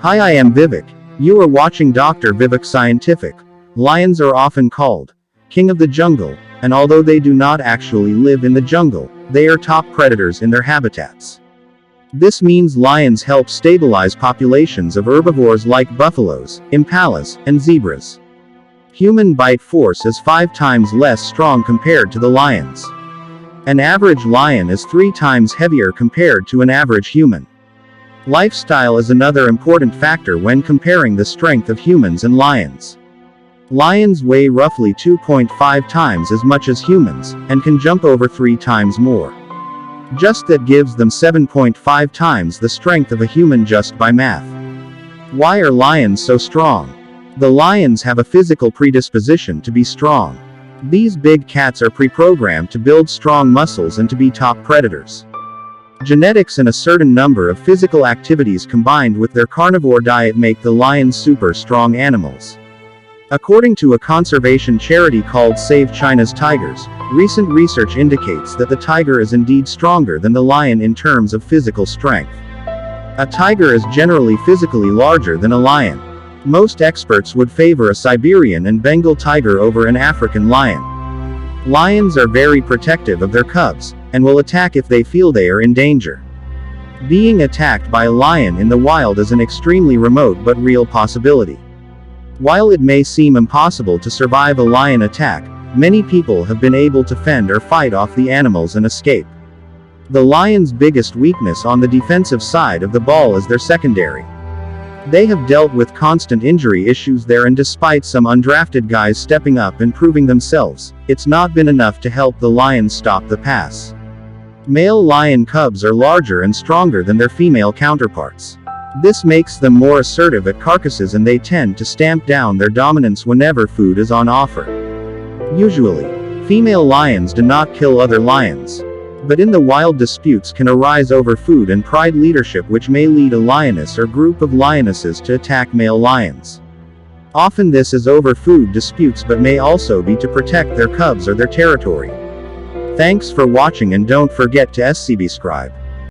Hi, I am Vivek. You are watching Dr. Vivek Scientific. Lions are often called king of the jungle, and although they do not actually live in the jungle, they are top predators in their habitats. This means lions help stabilize populations of herbivores like buffaloes, impalas, and zebras. Human bite force is 5 times less strong compared to the lions. An average lion is 3 times heavier compared to an average human. Lifestyle is another important factor when comparing the strength of humans and lions. Lions weigh roughly 2.5 times as much as humans, and can jump over 3 times more. Just that gives them 7.5 times the strength of a human just by math. Why are lions so strong? The lions have a physical predisposition to be strong. These big cats are pre-programmed to build strong muscles and to be top predators. Genetics and a certain number of physical activities combined with their carnivore diet make the lions super strong animals. According to a conservation charity called Save China's Tigers, recent research indicates that the tiger is indeed stronger than the lion in terms of physical strength. A tiger is generally physically larger than a lion. Most experts would favor a Siberian and Bengal tiger over an African lion. Lions are very protective of their cubs, and will attack if they feel they are in danger. Being attacked by a lion in the wild is an extremely remote but real possibility. While it may seem impossible to survive a lion attack, many people have been able to fend or fight off the animals and escape. The lion's biggest weakness on the defensive side of the ball is their secondary. They have dealt with constant injury issues there, and despite some undrafted guys stepping up and proving themselves, it's not been enough to help the lions stop the pass. Male lion cubs are larger and stronger than their female counterparts. This makes them more assertive at carcasses, and they tend to stamp down their dominance whenever food is on offer. Usually, female lions do not kill other lions. But in the wild, disputes can arise over food and pride leadership, which may lead a lioness or group of lionesses to attack male lions. Often this is over food disputes, but may also be to protect their cubs or their territory. Thanks for watching, and don't forget to subscribe.